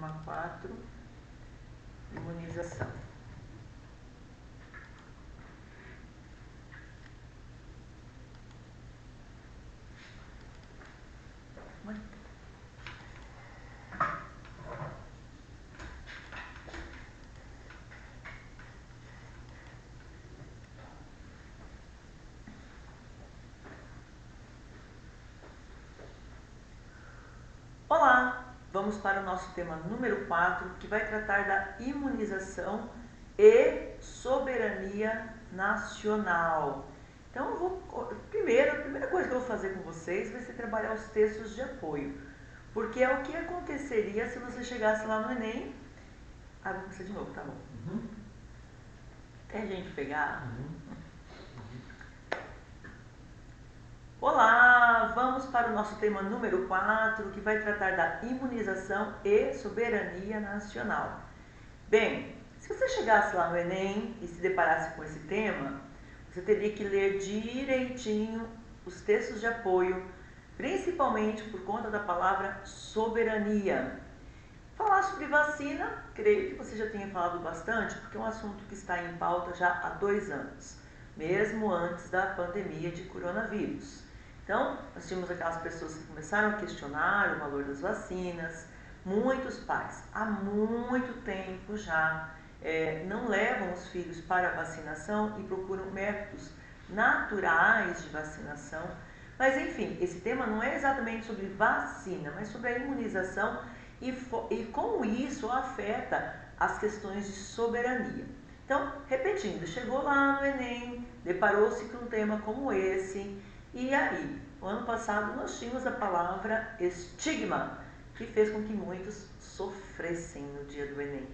tema 4, imunização. Olá! Vamos para o nosso tema número 4, que vai tratar da imunização e soberania nacional. Então, a primeira coisa que eu vou fazer com vocês vai ser trabalhar os textos de apoio, porque é o que aconteceria se você chegasse lá no Enem. Vou começar de novo, tá bom? Até a gente pegar. Olá, vamos para o nosso tema número 4, que vai tratar da imunização e soberania nacional. Bem, se você chegasse lá no Enem e se deparasse com esse tema, você teria que ler direitinho os textos de apoio, principalmente por conta da palavra soberania. Falar sobre vacina, creio que você já tenha falado bastante, porque é um assunto que está em pauta já há 2 anos, mesmo antes da pandemia de coronavírus. Então, nós tínhamos aquelas pessoas que começaram a questionar o valor das vacinas. Muitos pais, há muito tempo já, não levam os filhos para a vacinação e procuram métodos naturais de vacinação. Mas, enfim, esse tema não é exatamente sobre vacina, mas sobre a imunização e como isso afeta as questões de soberania. Então, repetindo, chegou lá no Enem, deparou-se com um tema como esse. E aí, no ano passado nós tínhamos a palavra estigma, que fez com que muitos sofressem no dia do Enem.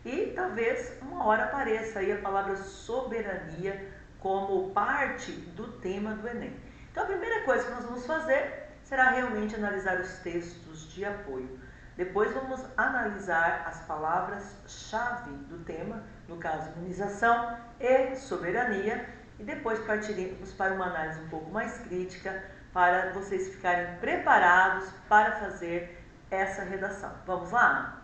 E talvez uma hora apareça aí a palavra soberania como parte do tema do Enem. Então a primeira coisa que nós vamos fazer será realmente analisar os textos de apoio. Depois vamos analisar as palavras-chave do tema, no caso imunização e soberania, e depois partiremos para uma análise um pouco mais crítica, para vocês ficarem preparados para fazer essa redação. Vamos lá?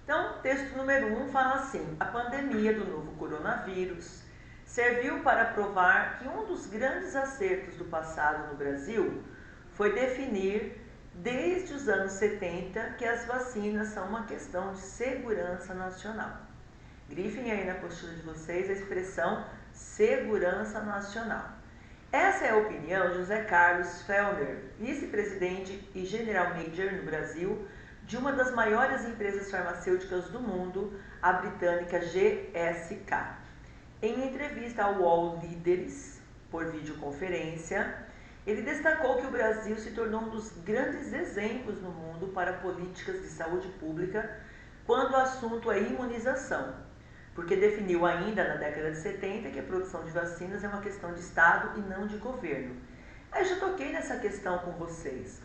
Então, texto número 1 fala assim: a pandemia do novo coronavírus serviu para provar que um dos grandes acertos do passado no Brasil foi definir, desde os anos 70, que as vacinas são uma questão de segurança nacional. Grifem aí na apostila de vocês a expressão segurança nacional. Essa é a opinião de José Carlos Fellner, vice-presidente e general manager no Brasil de uma das maiores empresas farmacêuticas do mundo, a britânica GSK. Em entrevista ao UOL Líderes, por videoconferência, ele destacou que o Brasil se tornou um dos grandes exemplos no mundo para políticas de saúde pública quando o assunto é imunização, porque definiu ainda na década de 70 que a produção de vacinas é uma questão de Estado e não de governo. Aí já toquei nessa questão com vocês.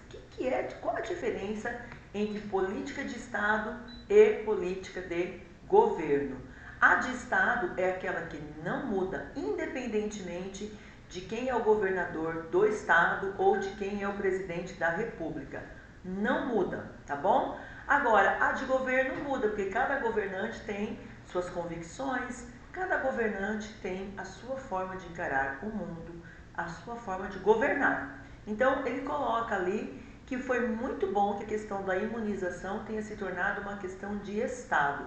Qual a diferença entre política de Estado e política de governo? A de Estado é aquela que não muda, independentemente de quem é o governador do Estado ou de quem é o presidente da República. Não muda, tá bom? Agora, a de governo muda, porque cada governante tem suas convicções, cada governante tem a sua forma de encarar o mundo, a sua forma de governar. Então, ele coloca ali que foi muito bom que a questão da imunização tenha se tornado uma questão de Estado.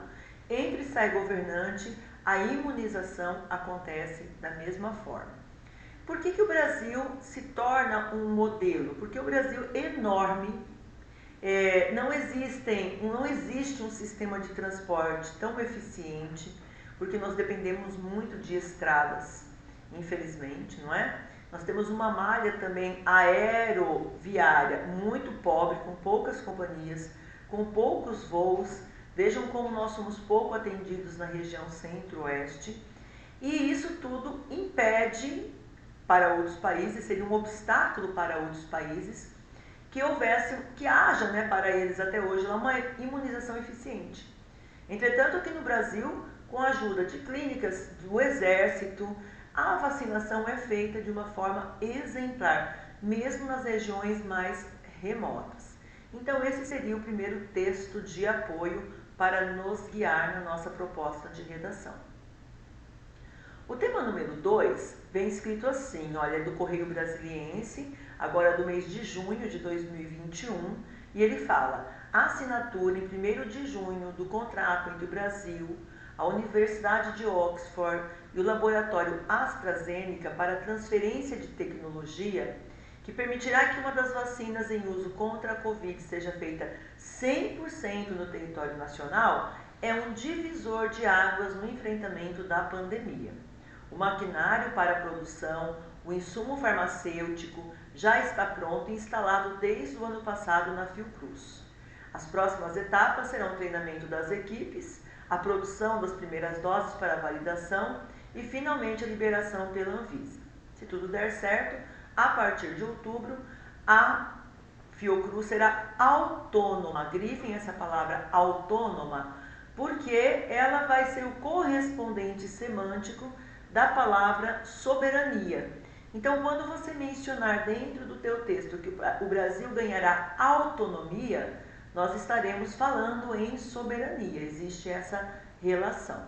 Entre sai governante, a imunização acontece da mesma forma. Por que o Brasil se torna um modelo? Porque o Brasil é enorme, não existe um sistema de transporte tão eficiente, porque nós dependemos muito de estradas, infelizmente, não é? Nós temos uma malha também aeroviária muito pobre, com poucas companhias, com poucos voos. Vejam como nós somos pouco atendidos na região centro-oeste. E isso tudo impede para outros países, seria um obstáculo para outros países, que haja, né, para eles até hoje uma imunização eficiente. Entretanto, aqui no Brasil, com a ajuda de clínicas do Exército, a vacinação é feita de uma forma exemplar. mesmo nas regiões mais remotas. Então, esse seria o primeiro texto de apoio para nos guiar na nossa proposta de redação. O tema número 2 vem escrito assim, olha, é do Correio Brasiliense, agora do mês de junho de 2021, e ele fala: a assinatura em 1º de junho do contrato entre o Brasil, a Universidade de Oxford e o laboratório AstraZeneca para transferência de tecnologia, que permitirá que uma das vacinas em uso contra a Covid seja feita 100% no território nacional, é um divisor de águas no enfrentamento da pandemia. O maquinário para a produção, o insumo farmacêutico, já está pronto e instalado desde o ano passado na Fiocruz. As próximas etapas serão o treinamento das equipes, a produção das primeiras doses para validação e, finalmente, a liberação pela Anvisa. Se tudo der certo, a partir de outubro, a Fiocruz será autônoma. Grifem essa palavra autônoma, porque ela vai ser o correspondente semântico da palavra soberania. Então, quando você mencionar dentro do teu texto que o Brasil ganhará autonomia, nós estaremos falando em soberania. Existe essa relação.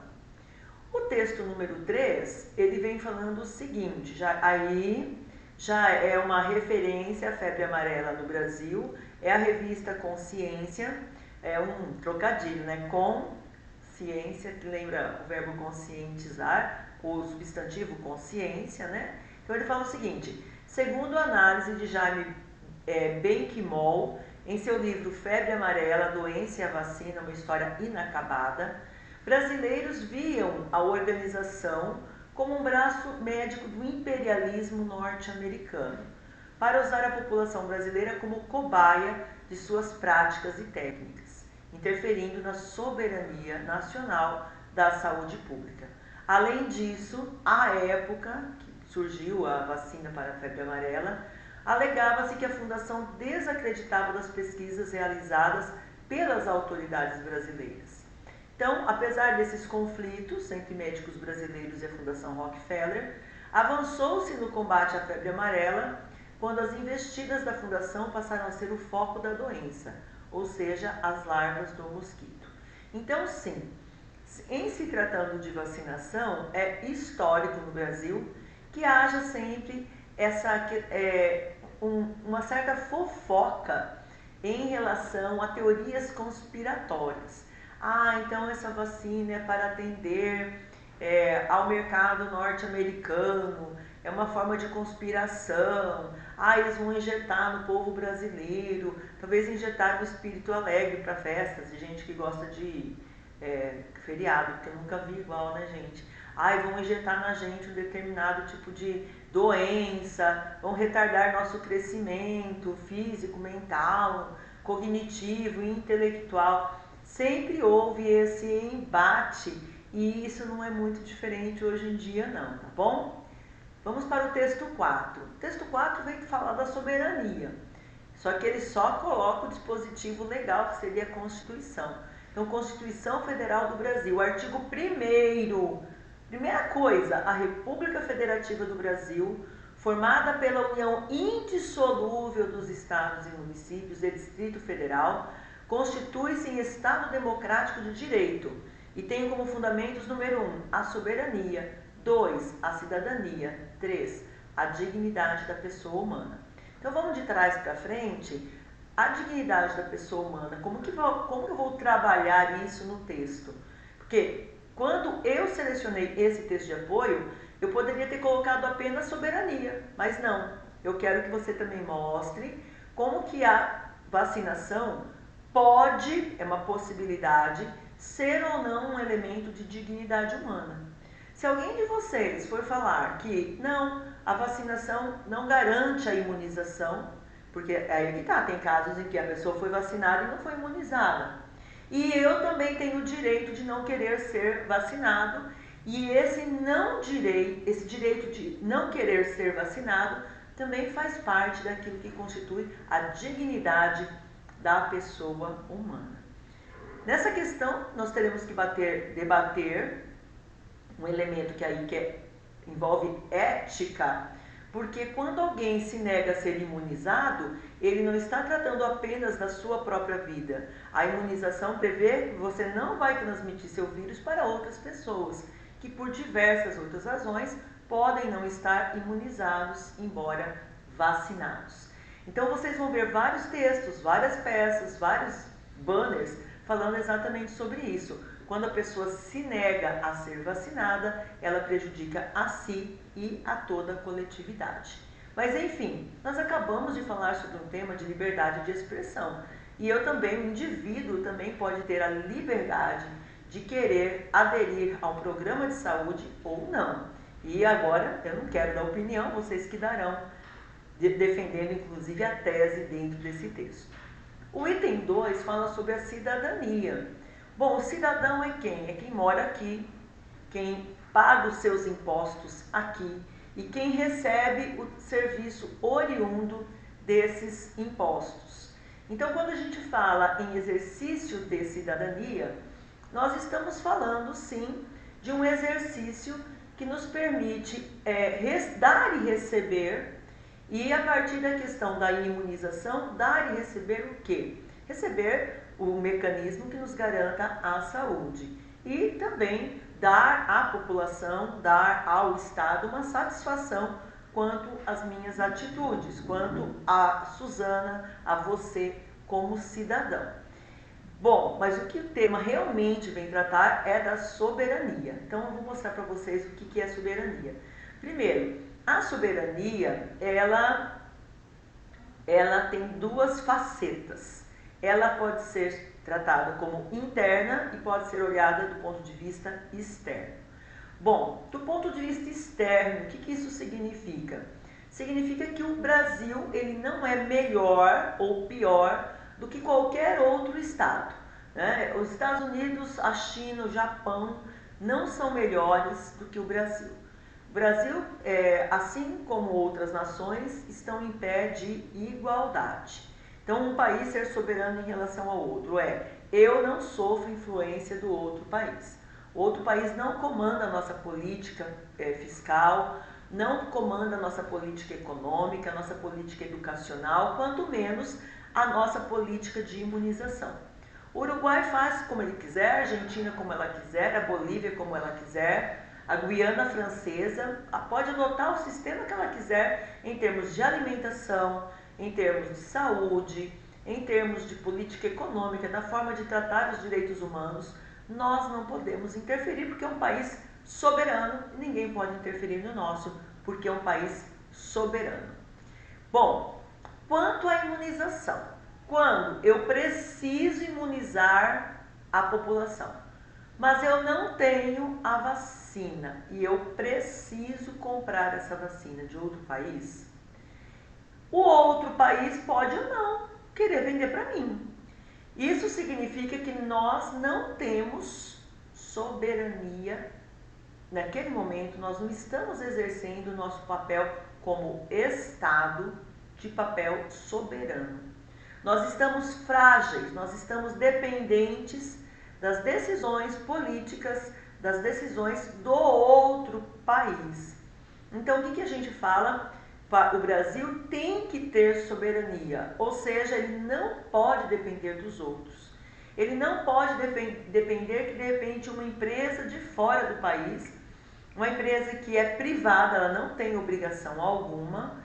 O texto número 3, ele vem falando o seguinte, já é uma referência à febre amarela no Brasil, é a revista Consciência, é um trocadilho, né? Consciência, que lembra o verbo conscientizar, o substantivo consciência, né? Então ele fala o seguinte: segundo a análise de Jaime Benquimol, em seu livro Febre Amarela, Doença e a Vacina, uma história inacabada, brasileiros viam a organização como um braço médico do imperialismo norte-americano, para usar a população brasileira como cobaia de suas práticas e técnicas, interferindo na soberania nacional da saúde pública. Além disso, à época que surgiu a vacina para a febre amarela, alegava-se que a fundação desacreditava das pesquisas realizadas pelas autoridades brasileiras. Então, apesar desses conflitos entre médicos brasileiros e a Fundação Rockefeller, avançou-se no combate à febre amarela quando as investidas da fundação passaram a ser o foco da doença, ou seja, as larvas do mosquito. Então, sim, em se tratando de vacinação, é histórico no Brasil que haja sempre uma certa fofoca em relação a teorias conspiratórias. Então essa vacina é para atender ao mercado norte-americano, é uma forma de conspiração. Eles vão injetar no povo brasileiro, talvez injetar no espírito alegre para festas, de gente que gosta de feriado, porque eu nunca vi igual, né, gente? Vão injetar na gente um determinado tipo de doença, vão retardar nosso crescimento físico, mental, cognitivo e intelectual. Sempre houve esse embate e isso não é muito diferente hoje em dia não, tá bom? Vamos para o texto 4. O texto 4 vem falar da soberania, só que ele só coloca o dispositivo legal, que seria a Constituição. Então, Constituição Federal do Brasil, artigo 1º. Primeira coisa, a República Federativa do Brasil, formada pela união indissolúvel dos estados e municípios e Distrito Federal, constitui-se em Estado democrático de direito e tem como fundamentos: número 1, a soberania, 2, a cidadania, 3, a dignidade da pessoa humana. Então vamos de trás para frente. A dignidade da pessoa humana, como que eu vou trabalhar isso no texto? Porque quando eu selecionei esse texto de apoio, eu poderia ter colocado apenas soberania, mas não. Eu quero que você também mostre como que a vacinação pode, é uma possibilidade, ser ou não um elemento de dignidade humana. Se alguém de vocês for falar que não, a vacinação não garante a imunização, porque aí que tá, tem casos em que a pessoa foi vacinada e não foi imunizada. E eu também tenho o direito de não querer ser vacinado, e esse direito de não querer ser vacinado também faz parte daquilo que constitui a dignidade da pessoa humana. Nessa questão, nós teremos que debater um elemento que envolve ética, Porque quando alguém se nega a ser imunizado, ele não está tratando apenas da sua própria vida. A imunização prevê que você não vai transmitir seu vírus para outras pessoas, que por diversas outras razões podem não estar imunizados, embora vacinados. Então vocês vão ver vários textos, várias peças, vários banners falando exatamente sobre isso. Quando a pessoa se nega a ser vacinada, ela prejudica a si e a toda a coletividade. Mas enfim, nós acabamos de falar sobre um tema de liberdade de expressão. E eu também, o indivíduo também pode ter a liberdade de querer aderir a um programa de saúde ou não. E agora, eu não quero dar opinião, vocês que darão, defendendo inclusive a tese dentro desse texto. O item 2 fala sobre a cidadania. Bom, o cidadão é quem? É quem mora aqui, quem paga os seus impostos aqui e quem recebe o serviço oriundo desses impostos. Então, quando a gente fala em exercício de cidadania, nós estamos falando, sim, de um exercício que nos permite dar e receber, e a partir da questão da imunização, dar e receber o quê? Receber o mecanismo que nos garanta a saúde e também dar à população, dar ao Estado uma satisfação quanto às minhas atitudes, quanto a Suzana, a você como cidadão. Bom, mas o que o tema realmente vem tratar é da soberania. Então eu vou mostrar para vocês o que é soberania. Primeiro, a soberania, ela tem duas facetas. Ela pode ser tratada como interna e pode ser olhada do ponto de vista externo. Bom, do ponto de vista externo, o que isso significa? Significa que o Brasil ele não é melhor ou pior do que qualquer outro estado, né? Os Estados Unidos, a China, o Japão não são melhores do que o Brasil. O Brasil, assim como outras nações, estão em pé de igualdade. Então, um país ser soberano em relação ao outro eu não sofro influência do outro país. O outro país não comanda a nossa política fiscal, não comanda a nossa política econômica, a nossa política educacional, quanto menos a nossa política de imunização. O Uruguai faz como ele quiser, a Argentina como ela quiser, a Bolívia como ela quiser, a Guiana Francesa pode adotar o sistema que ela quiser em termos de alimentação, em termos de saúde, em termos de política econômica, da forma de tratar os direitos humanos. Nós não podemos interferir porque é um país soberano e ninguém pode interferir no nosso porque é um país soberano. Bom, quanto à imunização, quando eu preciso imunizar a população, mas eu não tenho a vacina e eu preciso comprar essa vacina de outro país, o outro país pode ou não querer vender para mim. Isso significa que nós não temos soberania. Naquele momento, nós não estamos exercendo o nosso papel como Estado de papel soberano. Nós estamos frágeis, nós estamos dependentes das decisões políticas, das decisões do outro país. Então, o que a gente fala? O Brasil tem que ter soberania, ou seja, ele não pode depender dos outros. Ele não pode depender que, de repente, uma empresa de fora do país, uma empresa que é privada, ela não tem obrigação alguma,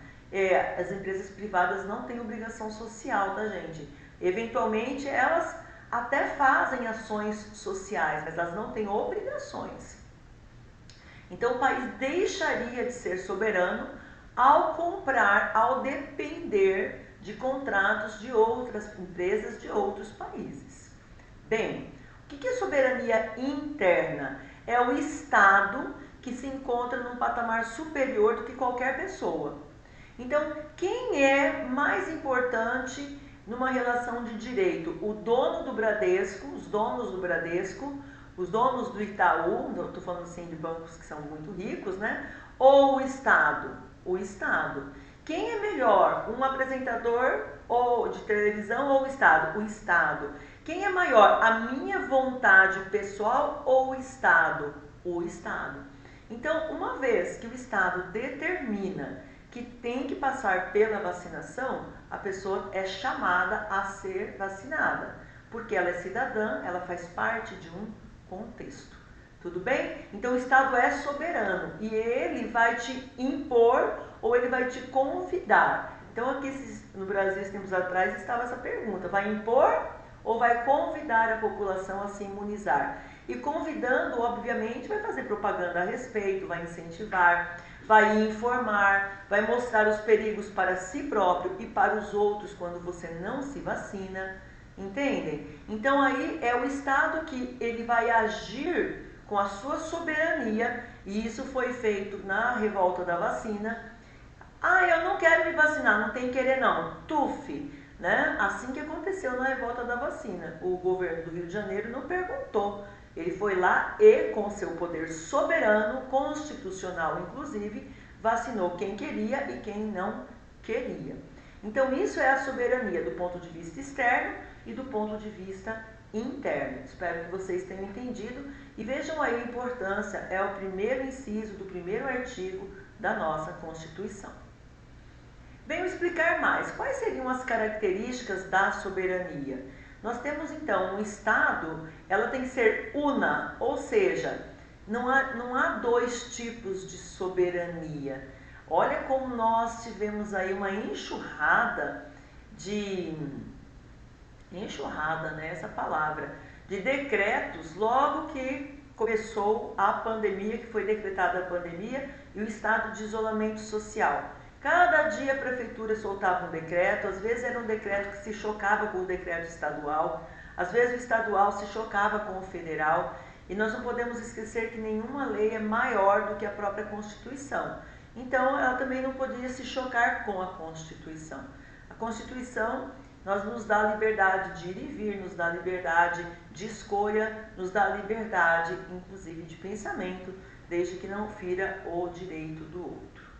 as empresas privadas não têm obrigação social, tá, gente? Eventualmente, elas até fazem ações sociais, mas elas não têm obrigações. Então, o país deixaria de ser soberano ao comprar, ao depender de contratos de outras empresas de outros países. Bem, o que é soberania interna? É o Estado que se encontra num patamar superior do que qualquer pessoa. Então, quem é mais importante numa relação de direito? O dono do Bradesco, os donos do Bradesco, os donos do Itaú, estou falando assim de bancos que são muito ricos, né? Ou o Estado? O Estado. Quem é melhor, um apresentador ou de televisão ou o Estado? O Estado. Quem é maior, a minha vontade pessoal ou o Estado? O Estado. Então, uma vez que o Estado determina que tem que passar pela vacinação, a pessoa é chamada a ser vacinada, porque ela é cidadã, ela faz parte de um contexto. Tudo bem? Então o Estado é soberano e ele vai te impor ou ele vai te convidar. Então aqui no Brasil, tempos atrás, estava essa pergunta: vai impor ou vai convidar a população a se imunizar? E convidando, obviamente, vai fazer propaganda a respeito, vai incentivar, vai informar, vai mostrar os perigos para si próprio e para os outros quando você não se vacina. Entendem? Então aí é o Estado que ele vai agir com a sua soberania, e isso foi feito na revolta da vacina. Ah, eu não quero me vacinar, não tem querer não, tuf, né? Assim que aconteceu na revolta da vacina, o governo do Rio de Janeiro não perguntou, ele foi lá e com seu poder soberano, constitucional inclusive, vacinou quem queria e quem não queria. Então isso é a soberania do ponto de vista externo e do ponto de vista interno. Espero que vocês tenham entendido e vejam aí a importância, é o primeiro inciso do primeiro artigo da nossa Constituição. Venho explicar mais. Quais seriam as características da soberania? Nós temos então um Estado, ela tem que ser una, ou seja, não há dois tipos de soberania. Olha como nós tivemos aí uma enxurrada, né, essa palavra, de decretos logo que começou a pandemia, que foi decretada a pandemia e o estado de isolamento social. Cada dia a prefeitura soltava um decreto, às vezes era um decreto que se chocava com o decreto estadual, às vezes o estadual se chocava com o federal, e nós não podemos esquecer que nenhuma lei é maior do que a própria Constituição. Então, ela também não podia se chocar com a Constituição. A Constituição nos dá liberdade de ir e vir, nos dá liberdade de escolha, nos dá liberdade, inclusive, de pensamento, desde que não fira o direito do outro.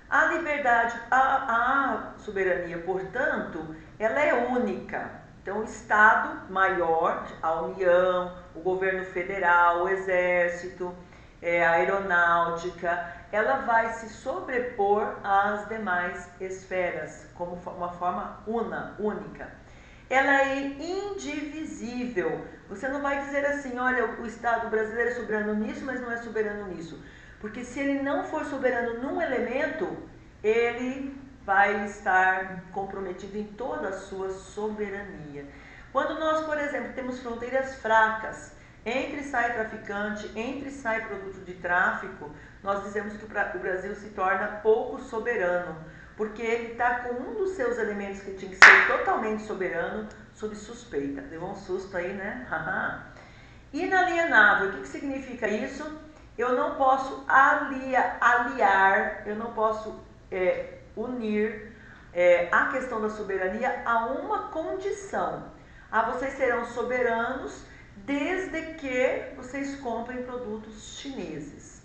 A liberdade, a soberania, portanto, ela é única. Então, o Estado maior, a União, o governo federal, o Exército, a Aeronáutica, ela vai se sobrepor às demais esferas, como uma forma única. Ela é indivisível. Você não vai dizer assim, olha, o Estado brasileiro é soberano nisso, mas não é soberano nisso. Porque se ele não for soberano num elemento, ele vai estar comprometido em toda a sua soberania. Quando nós, por exemplo, temos fronteiras fracas, entre e sai traficante, entre e sai produto de tráfico, nós dizemos que o Brasil se torna pouco soberano, porque ele está com um dos seus elementos que tinha que ser totalmente soberano sob suspeita. Levou um susto aí, né? Inalienável, o que significa isso? Eu não posso aliar, eu não posso unir a questão da soberania a uma condição. Vocês serão soberanos desde que vocês comprem produtos chineses.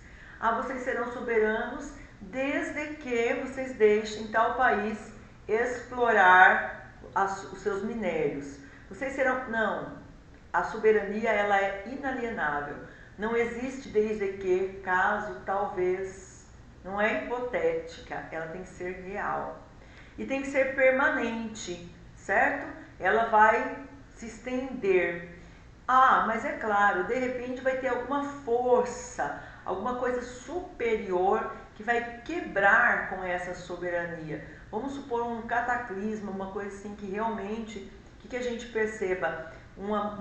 Vocês serão soberanos desde que vocês deixem tal país explorar os seus minérios. Vocês serão... Não, a soberania ela é inalienável. Não existe desde que, caso, talvez, não é hipotética, ela tem que ser real. E tem que ser permanente, certo? Ela vai se estender. Mas é claro, de repente vai ter alguma força, alguma coisa superior que vai quebrar com essa soberania. Vamos supor um cataclisma, uma coisa assim que realmente, que a gente perceba? Uma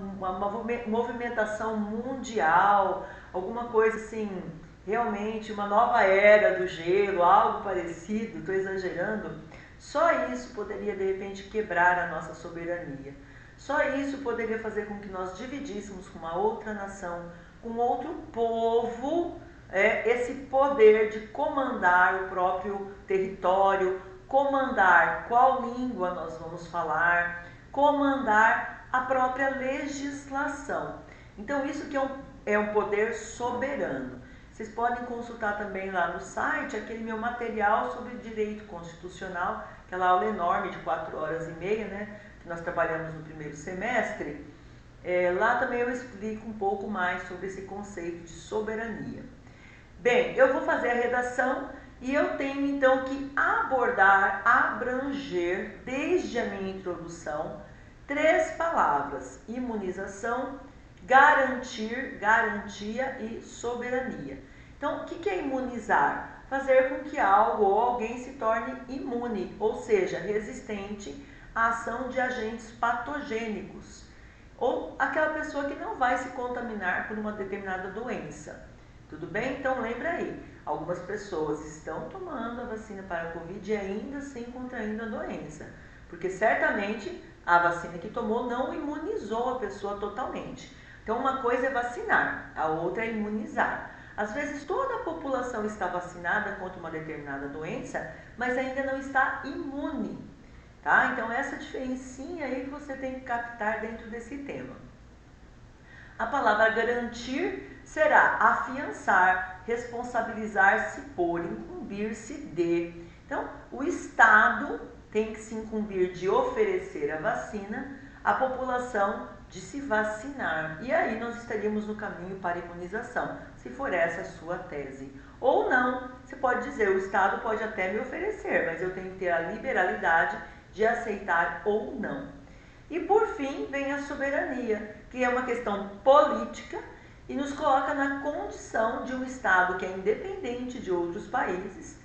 movimentação mundial, alguma coisa assim, realmente uma nova era do gelo, algo parecido, estou exagerando. Só isso poderia de repente quebrar a nossa soberania. Só isso poderia fazer com que nós dividíssemos com uma outra nação, com outro povo, esse poder de comandar o próprio território, comandar qual língua nós vamos falar, comandar a própria legislação. Então isso que é um poder soberano. Vocês podem consultar também lá no site aquele meu material sobre direito constitucional, aquela aula enorme de 4h30, né, que nós trabalhamos no primeiro semestre. Lá também eu explico um pouco mais sobre esse conceito de soberania. Bem, eu vou fazer a redação E eu tenho então que abordar, abranger, desde a minha introdução, 3 palavras: imunização, garantir, garantia e soberania. Então, o que é imunizar? Fazer com que algo ou alguém se torne imune, ou seja, resistente à ação de agentes patogênicos, ou aquela pessoa que não vai se contaminar por uma determinada doença. Tudo bem? Então lembra aí, algumas pessoas estão tomando a vacina para a Covid e ainda assim contraindo a doença, porque certamente a vacina que tomou não imunizou a pessoa totalmente. Então uma coisa é vacinar, a outra é imunizar. Às vezes toda a população está vacinada contra uma determinada doença, mas ainda não está imune, tá? Então essa diferencinha aí que você tem que captar dentro desse tema. A palavra garantir será afiançar, responsabilizar-se por, incumbir-se de. Então, o Estado tem que se incumbir de oferecer a vacina, a população de se vacinar. E aí nós estaríamos no caminho para a imunização, se for essa a sua tese. Ou não, você pode dizer, o Estado pode até me oferecer, mas eu tenho que ter a liberalidade de aceitar ou não. E por fim vem a soberania, que é uma questão política e nos coloca na condição de um Estado que é independente de outros países.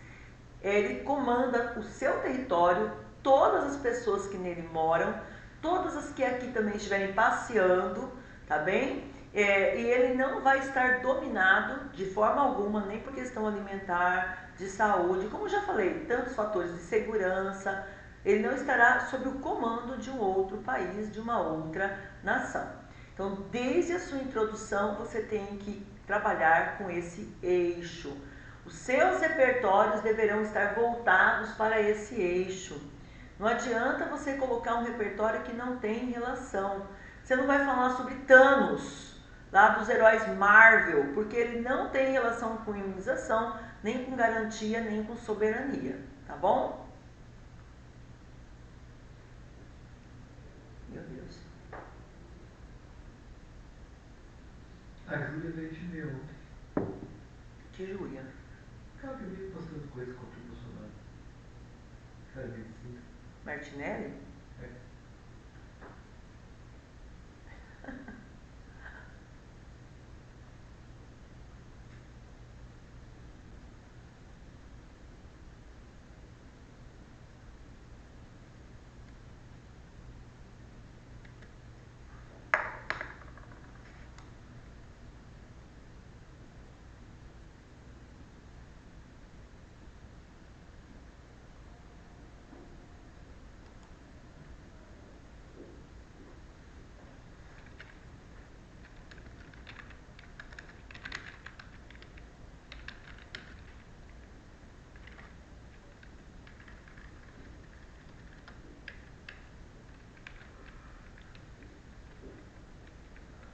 Ele comanda o seu território, todas as pessoas que nele moram, todas as que aqui também estiverem passeando, tá bem? E ele não vai estar dominado de forma alguma, nem por questão alimentar, de saúde, como já falei, tantos fatores de segurança. Ele não estará sob o comando de um outro país, de uma outra nação. Então, desde a sua introdução, você tem que trabalhar com esse eixo. Os seus repertórios deverão estar voltados para esse eixo. Não adianta você colocar um repertório que não tem relação. Você não vai falar sobre Thanos, lá dos heróis Marvel, porque ele não tem relação com imunização, nem com garantia, nem com soberania. Tá bom? Meu Deus. A Júlia veio te ver ontem. Que Júlia? Aquela que veio postando coisa contra o Bolsonaro. Cara, medicina. Martinelli? É.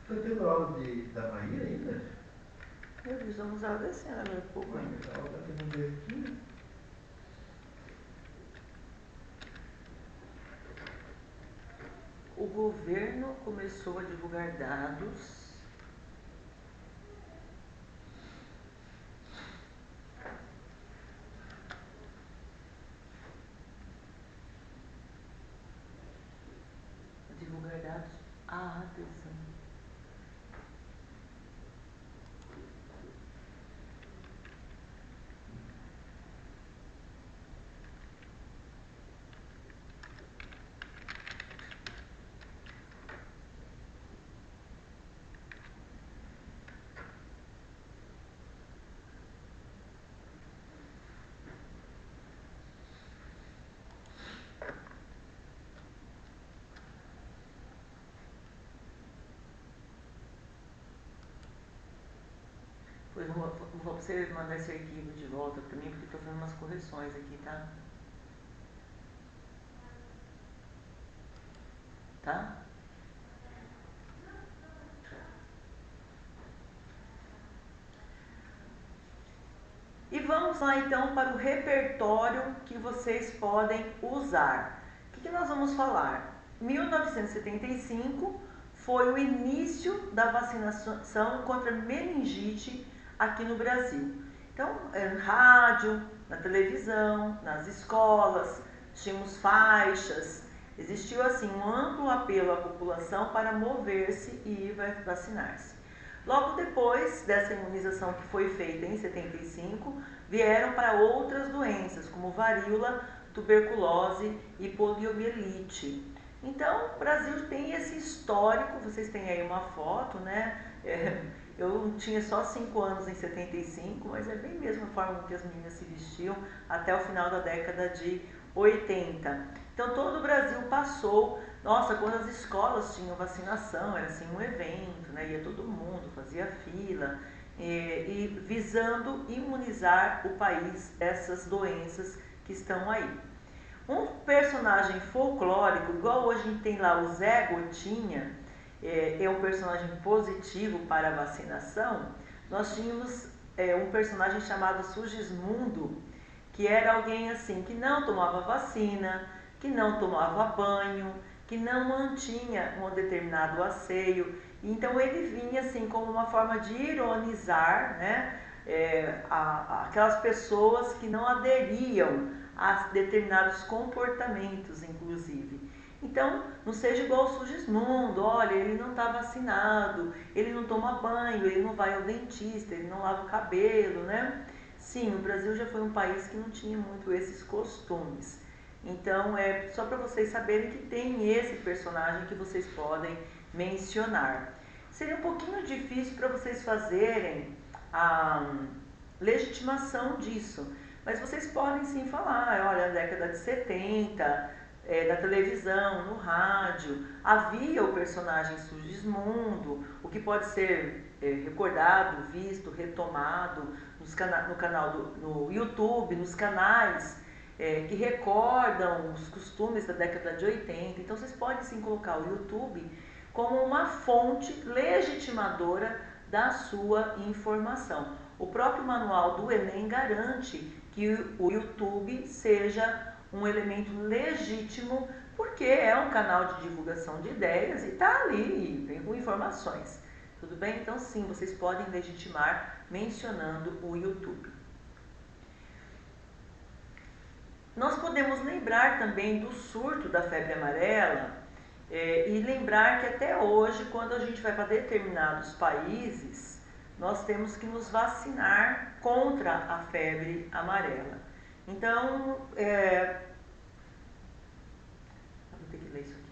Tá tendo aula da Maíra ainda? Meu Deus, vamos ela descendo agora um pouco ainda. A aula tá tendo direitinho. O governo começou a divulgar dados à adesão. Pois vou você mandar esse arquivo de volta para mim, porque estou fazendo umas correções aqui, tá? Tá? E vamos lá então para o repertório que vocês podem usar. O que nós vamos falar? 1975 foi o início da vacinação contra meningite aqui no Brasil. Então, rádio, na televisão, nas escolas, tínhamos faixas, existiu assim um amplo apelo à população para mover-se e ir vacinar-se. Logo depois dessa imunização que foi feita em 75, vieram para outras doenças, como varíola, tuberculose e poliomielite. Então, o Brasil tem esse histórico, vocês têm aí uma foto, né? Eu tinha só 5 anos em 75, mas é bem mesmo a forma que as meninas se vestiam até o final da década de 80. Então, todo o Brasil passou. Nossa, quando as escolas tinham vacinação, era assim um evento, né? Ia todo mundo, fazia fila, e visando imunizar o país dessas doenças que estão aí. Um personagem folclórico, igual hoje a gente tem lá o Zé Gotinha, é um personagem positivo para a vacinação. Nós tínhamos um personagem chamado Sugismundo, que era alguém assim que não tomava vacina, que não tomava banho, que não mantinha um determinado asseio. Então ele vinha assim como uma forma de ironizar, né, aquelas pessoas que não aderiam a determinados comportamentos, inclusive. Então, não seja igual ao Sugismundo, olha, ele não está vacinado, ele não toma banho, ele não vai ao dentista, ele não lava o cabelo, né? Sim, o Brasil já foi um país que não tinha muito esses costumes. Então, é só para vocês saberem que tem esse personagem que vocês podem mencionar. Seria um pouquinho difícil para vocês fazerem a legitimação disso, mas vocês podem sim falar, olha, na década de 70, na televisão, no rádio, havia o personagem Sugismundo, o que pode ser recordado, visto, retomado no canal no YouTube, nos canais que recordam os costumes da década de 80. Então vocês podem sim colocar o YouTube como uma fonte legitimadora da sua informação. O próprio manual do Enem garante que o YouTube seja um elemento legítimo, porque é um canal de divulgação de ideias e está ali, vem com informações. Tudo bem? Então sim, vocês podem legitimar mencionando o YouTube. Nós podemos lembrar também do surto da febre amarela e lembrar que até hoje, quando a gente vai para determinados países, nós temos que nos vacinar contra a febre amarela. Então, vou ter que ler isso aqui.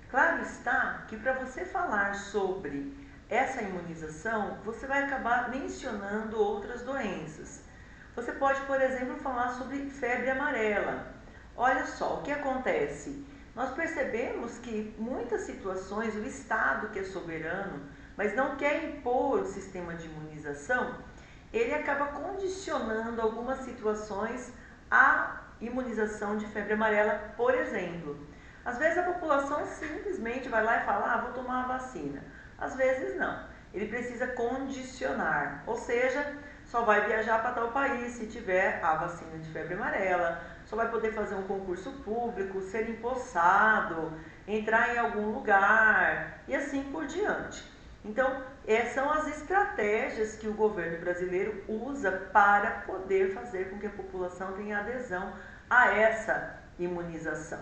Claro está que para você falar sobre essa imunização, você vai acabar mencionando outras doenças. Você pode, por exemplo, falar sobre febre amarela. Olha só, o que acontece? Nós percebemos que em muitas situações o Estado, que é soberano, mas não quer impor o sistema de imunização, ele acaba condicionando algumas situações à imunização de febre amarela, por exemplo. Às vezes a população simplesmente vai lá e fala, vou tomar a vacina. Às vezes não. Ele precisa condicionar, ou seja, só vai viajar para tal país se tiver a vacina de febre amarela, só vai poder fazer um concurso público, ser empossado, entrar em algum lugar e assim por diante. Então, são as estratégias que o governo brasileiro usa para poder fazer com que a população tenha adesão a essa imunização.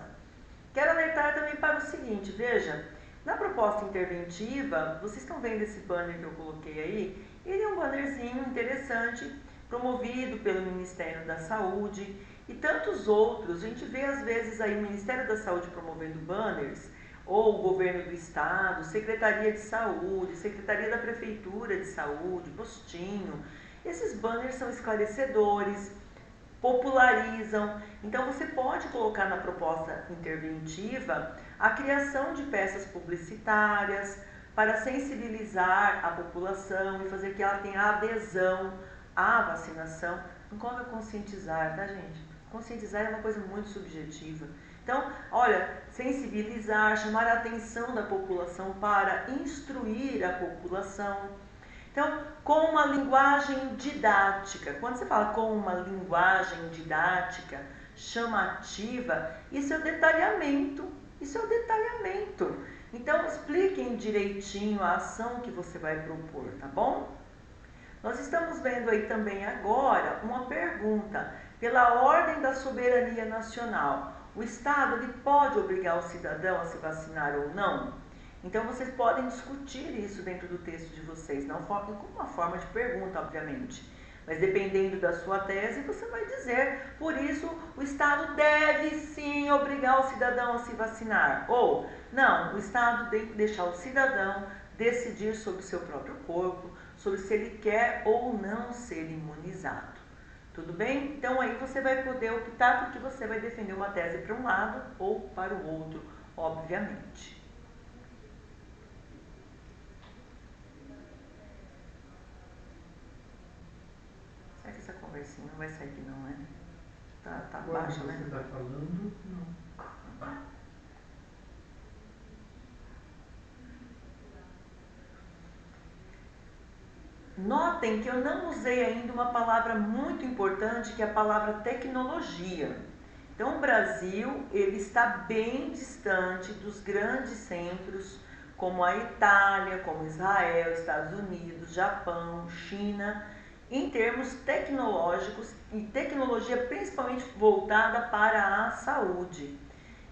Quero alertar também para o seguinte, veja, na proposta interventiva, vocês estão vendo esse banner que eu coloquei aí? Ele é um bannerzinho interessante, promovido pelo Ministério da Saúde e tantos outros. A gente vê às vezes aí o Ministério da Saúde promovendo banners, ou o Governo do Estado, Secretaria de Saúde, Secretaria da Prefeitura de Saúde, postinho. Esses banners são esclarecedores, popularizam. Então você pode colocar na proposta interventiva a criação de peças publicitárias para sensibilizar a população e fazer que ela tenha adesão à vacinação. Não coloca conscientizar, tá, gente? Conscientizar é uma coisa muito subjetiva. Então, olha, sensibilizar, chamar a atenção da população para instruir a população. Então, com uma linguagem didática. Quando você fala com uma linguagem didática, chamativa, isso é o detalhamento. Isso é o detalhamento. Então, expliquem direitinho a ação que você vai propor, tá bom? Nós estamos vendo aí também agora uma pergunta. Pela ordem da soberania nacional, o Estado ele pode obrigar o cidadão a se vacinar ou não? Então, vocês podem discutir isso dentro do texto de vocês, não como uma forma de pergunta, obviamente. Mas dependendo da sua tese, você vai dizer, por isso o Estado deve sim obrigar o cidadão a se vacinar. Ou, não, o Estado tem que deixar o cidadão decidir sobre o seu próprio corpo, sobre se ele quer ou não ser imunizado. Tudo bem? Então aí você vai poder optar porque você vai defender uma tese para um lado ou para o outro, obviamente. Será que essa conversinha não vai sair aqui não, né? Tá baixa, né? Você está falando? Não. Notem que eu não usei ainda uma palavra muito importante, que é a palavra tecnologia. Então, o Brasil ele está bem distante dos grandes centros, como a Itália, como Israel, Estados Unidos, Japão, China, em termos tecnológicos e tecnologia principalmente voltada para a saúde.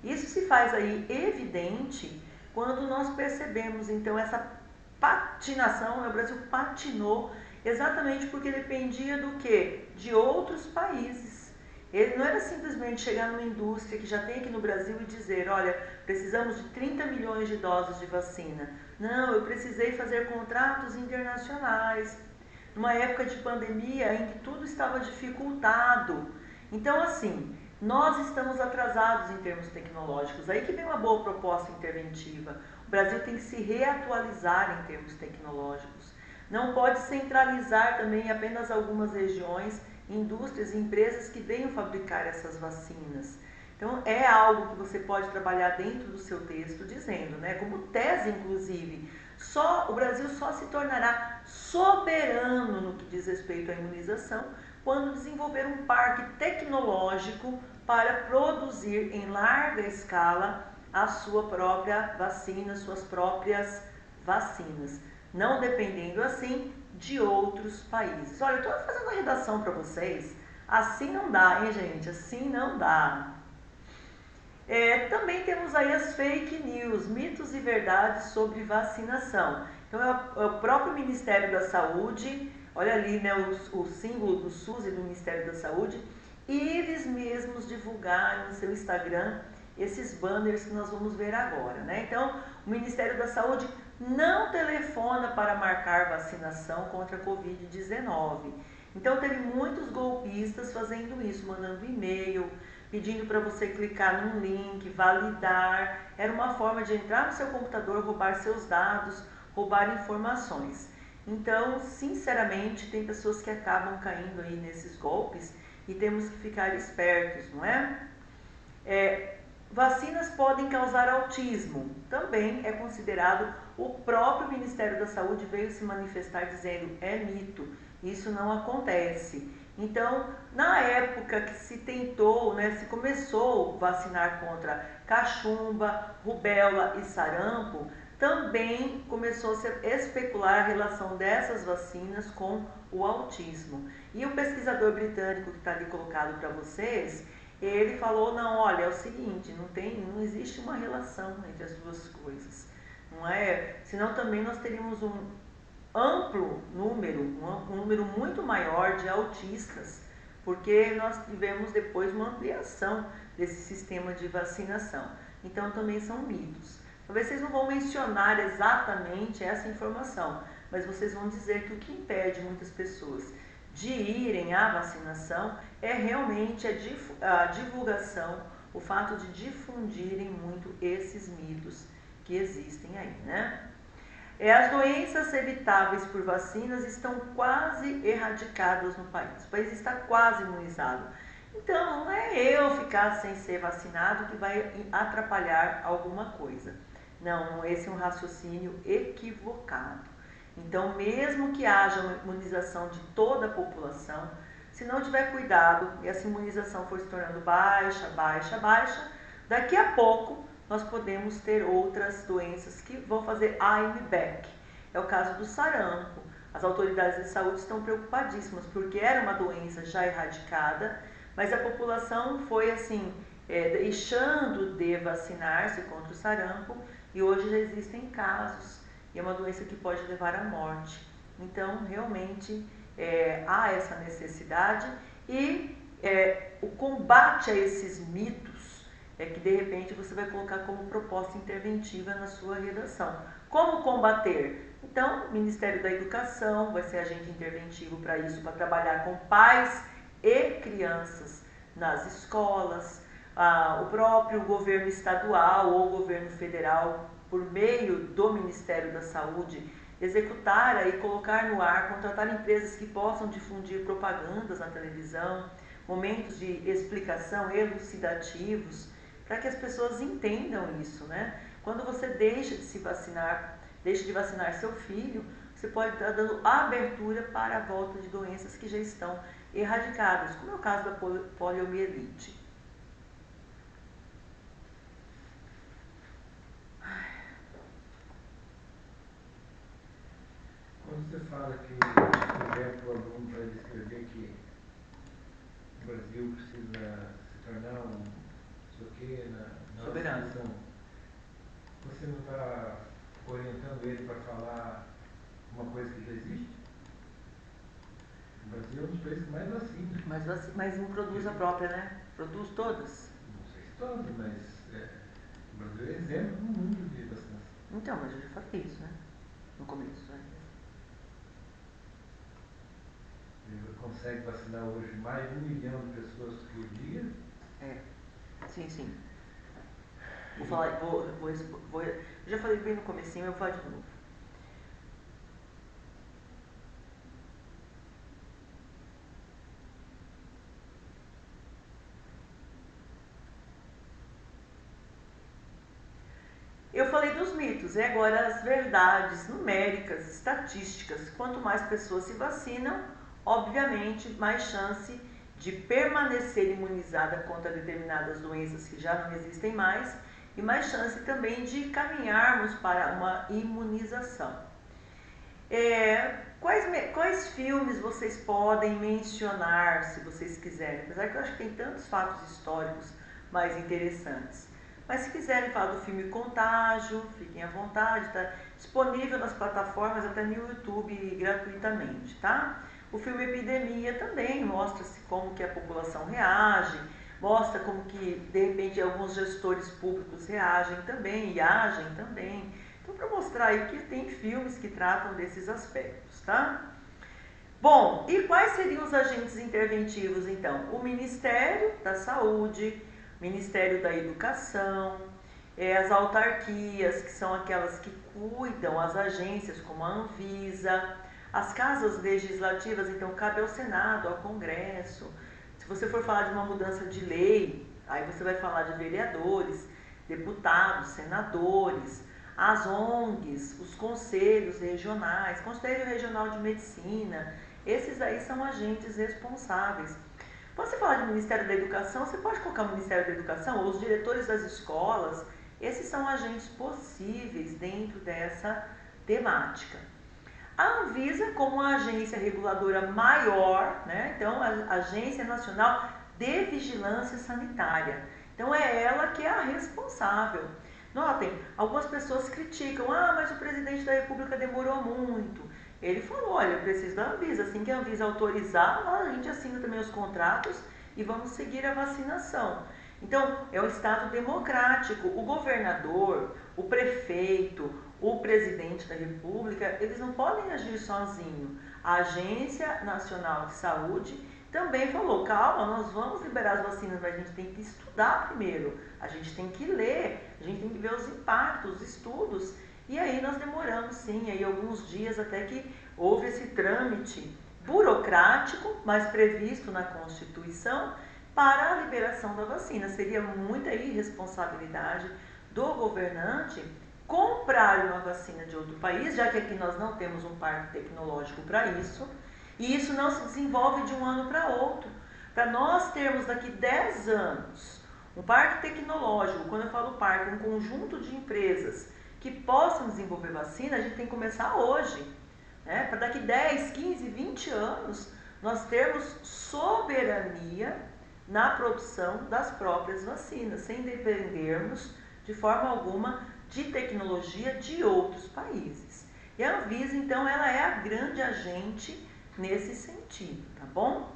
Isso se faz aí evidente quando nós percebemos, então, essa patinação, o Brasil patinou exatamente porque dependia do quê? De outros países. Ele não era simplesmente chegar numa indústria que já tem aqui no Brasil e dizer, olha, precisamos de 30 milhões de doses de vacina. Não, eu precisei fazer contratos internacionais, numa época de pandemia em que tudo estava dificultado. Então, assim, nós estamos atrasados em termos tecnológicos. Aí que vem uma boa proposta interventiva. O Brasil tem que se reatualizar em termos tecnológicos. Não pode centralizar também apenas algumas regiões, indústrias e empresas que venham fabricar essas vacinas. Então, é algo que você pode trabalhar dentro do seu texto, dizendo, né, como tese, inclusive, o Brasil só se tornará soberano no que diz respeito à imunização quando desenvolver um parque tecnológico para produzir em larga escala a sua própria vacina, suas próprias vacinas, não dependendo assim de outros países. Olha, eu estou fazendo uma redação para vocês, assim não dá, hein, gente? Assim não dá. Também temos aí as fake news, mitos e verdades sobre vacinação. Então é o próprio Ministério da Saúde, olha ali, né, o símbolo do SUS e do Ministério da Saúde, e eles mesmos divulgaram no seu Instagram esses banners que nós vamos ver agora, né? Então, o Ministério da Saúde não telefona para marcar vacinação contra a Covid-19. Então, teve muitos golpistas fazendo isso, mandando e-mail, pedindo para você clicar num link, validar. Era uma forma de entrar no seu computador, roubar seus dados, roubar informações. Então, sinceramente, tem pessoas que acabam caindo aí nesses golpes e temos que ficar espertos, não é? Vacinas podem causar autismo. Também é considerado, o próprio Ministério da Saúde veio se manifestar dizendo, é mito, isso não acontece. Então, na época que se tentou, né, se começou a vacinar contra cachumba, rubéola e sarampo, também começou a se especular a relação dessas vacinas com o autismo. E o pesquisador britânico que está ali colocado para vocês, ele falou, não, olha, é o seguinte, não existe uma relação entre as duas coisas, não é? Senão também nós teríamos um amplo número, um número muito maior de autistas, porque nós tivemos depois uma ampliação desse sistema de vacinação. Então também são mitos. Talvez vocês não vão mencionar exatamente essa informação, mas vocês vão dizer que o que impede muitas pessoas de irem à vacinação é realmente a divulgação, o fato de difundirem muito esses mitos que existem aí, né? As doenças evitáveis por vacinas estão quase erradicadas no país. O país está quase imunizado. Então, não é eu ficar sem ser vacinado que vai atrapalhar alguma coisa. Não, esse é um raciocínio equivocado. Então, mesmo que haja uma imunização de toda a população, se não tiver cuidado e essa imunização for se tornando baixa, daqui a pouco nós podemos ter outras doenças que vão fazer I'm back. É o caso do sarampo. As autoridades de saúde estão preocupadíssimas porque era uma doença já erradicada, mas a população foi assim, deixando de vacinar-se contra o sarampo e hoje já existem casos. E é uma doença que pode levar à morte. Então, realmente, há essa necessidade e o combate a esses mitos é que, de repente, você vai colocar como proposta interventiva na sua redação. Como combater? Então, o Ministério da Educação vai ser agente interventivo para isso, para trabalhar com pais e crianças nas escolas, o próprio governo estadual ou governo federal, por meio do Ministério da Saúde, executar e colocar no ar, contratar empresas que possam difundir propagandas na televisão, momentos de explicação elucidativos, para que as pessoas entendam isso, né? Quando você deixa de vacinar seu filho, você pode estar dando abertura para a volta de doenças que já estão erradicadas, como é o caso da poliomielite. Quando você fala que o exemplo o aluno para descrever que o Brasil precisa se tornar na soberano, você não está orientando ele para falar uma coisa que já existe? O Brasil é um dos países que mais vacina. Mas não produz a própria, né? Produz todas. Não sei se todas, mas o Brasil é exemplo no mundo de vacinação. Então, mas eu já falei isso, né? No começo, né? Ele consegue vacinar hoje mais de 1 milhão de pessoas por dia? Sim. Vou falar, eu já falei bem no comecinho, eu vou falar de novo. Eu falei dos mitos, e agora as verdades numéricas, estatísticas. Quanto mais pessoas se vacinam, obviamente, mais chance de permanecer imunizada contra determinadas doenças que já não existem mais e mais chance também de caminharmos para uma imunização. Quais filmes vocês podem mencionar, se vocês quiserem? Apesar que eu acho que tem tantos fatos históricos mais interessantes. Mas se quiserem falar do filme Contágio, fiquem à vontade, está disponível nas plataformas, até no YouTube gratuitamente, tá? O filme Epidemia também mostra-se como que a população reage, mostra como que, de repente, alguns gestores públicos reagem também e agem também. Então, para mostrar aí que tem filmes que tratam desses aspectos, tá? Bom, e quais seriam os agentes interventivos, então? O Ministério da Saúde, o Ministério da Educação, as autarquias, que são aquelas que cuidam, as agências como a Anvisa, as casas legislativas, então cabe ao Senado, ao Congresso. Se você for falar de uma mudança de lei, aí você vai falar de vereadores, deputados, senadores, as ONGs, os conselhos regionais, Conselho Regional de Medicina, esses aí são agentes responsáveis. Quando você falar de Ministério da Educação, você pode colocar o Ministério da Educação ou os diretores das escolas, esses são agentes possíveis dentro dessa temática. A Anvisa, como a agência reguladora maior, né? Então a Agência Nacional de Vigilância Sanitária. Então é ela que é a responsável. Notem, algumas pessoas criticam, mas o presidente da República demorou muito. Ele falou, olha, eu preciso da Anvisa, assim que a Anvisa autorizar, a gente assina também os contratos e vamos seguir a vacinação. Então, é um Estado democrático. O governador, o prefeito, o presidente da República, eles não podem agir sozinhos. A Agência Nacional de Saúde também falou, calma, nós vamos liberar as vacinas, mas a gente tem que estudar primeiro, a gente tem que ler, a gente tem que ver os impactos, os estudos. E aí nós demoramos sim, aí alguns dias até que houve esse trâmite burocrático, mas previsto na Constituição, para a liberação da vacina. Seria muita irresponsabilidade do governante comprar uma vacina de outro país, já que aqui nós não temos um parque tecnológico para isso, e isso não se desenvolve de um ano para outro. Para nós termos daqui 10 anos um parque tecnológico, quando eu falo parque, um conjunto de empresas que possam desenvolver vacina, a gente tem que começar hoje. Né? Para daqui 10, 15, 20 anos, nós termos soberania na produção das próprias vacinas, sem dependermos de forma alguma de tecnologia de outros países. E a Anvisa, então, ela é a grande agente nesse sentido, tá bom?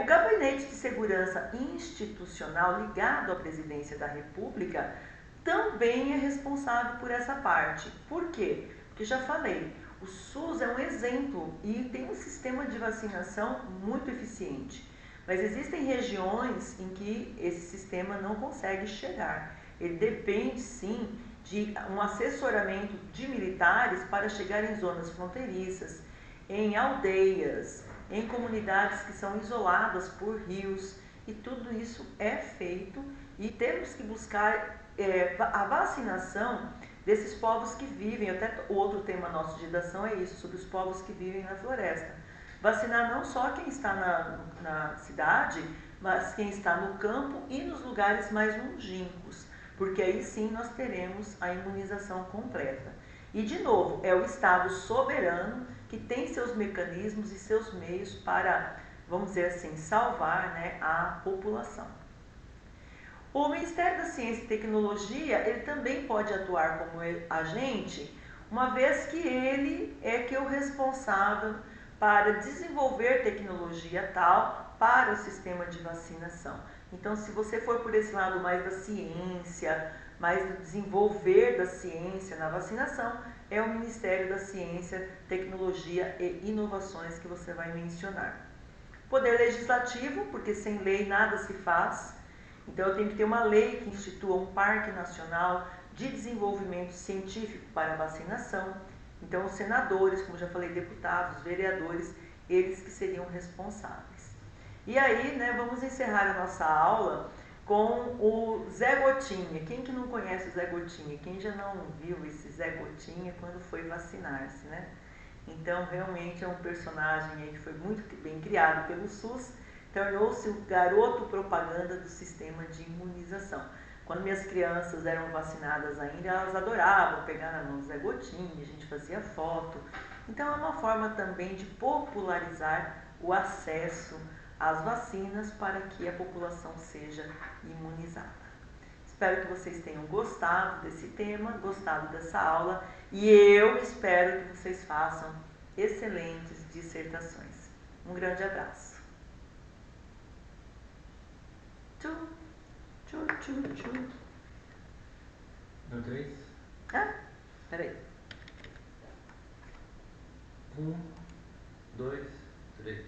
O Gabinete de Segurança Institucional ligado à Presidência da República também é responsável por essa parte. Por quê? Porque já falei, o SUS é um exemplo e tem um sistema de vacinação muito eficiente. Mas existem regiões em que esse sistema não consegue chegar. Ele depende, sim, de um assessoramento de militares para chegar em zonas fronteiriças, em aldeias, em comunidades que são isoladas por rios. E tudo isso é feito e temos que buscar a vacinação desses povos que vivem. Até o outro tema nosso de redação é isso, sobre os povos que vivem na floresta. Vacinar não só quem está na cidade, mas quem está no campo e nos lugares mais longínquos, porque aí sim nós teremos a imunização completa. E, de novo, é o Estado soberano que tem seus mecanismos e seus meios para, vamos dizer assim, salvar, né, a população. O Ministério da Ciência e Tecnologia, ele também pode atuar como agente, uma vez que ele é que é o responsável para desenvolver tecnologia tal para o sistema de vacinação. Então, se você for por esse lado mais da ciência, mais do desenvolver da ciência na vacinação, é o Ministério da Ciência, Tecnologia e Inovações que você vai mencionar. Poder Legislativo, porque sem lei nada se faz. Então, eu tenho que ter uma lei que institua um Parque Nacional de Desenvolvimento Científico para a Vacinação. Então, os senadores, como já falei, deputados, vereadores, eles que seriam responsáveis. E aí, né, vamos encerrar a nossa aula com o Zé Gotinha. Quem que não conhece o Zé Gotinha? Quem já não viu esse Zé Gotinha quando foi vacinar-se, né? Então, realmente é um personagem aí que foi muito bem criado pelo SUS, tornou-se o garoto propaganda do sistema de imunização. Quando minhas crianças eram vacinadas ainda, elas adoravam pegar na mão do Zé Gotinha, a gente fazia foto. Então, é uma forma também de popularizar o acesso às vacinas para que a população seja imunizada. Espero que vocês tenham gostado desse tema, gostado dessa aula, e eu espero que vocês façam excelentes dissertações. Um grande abraço. Tchu, tchu, tchu, tchu. No 3? Ah, peraí. 1, 2,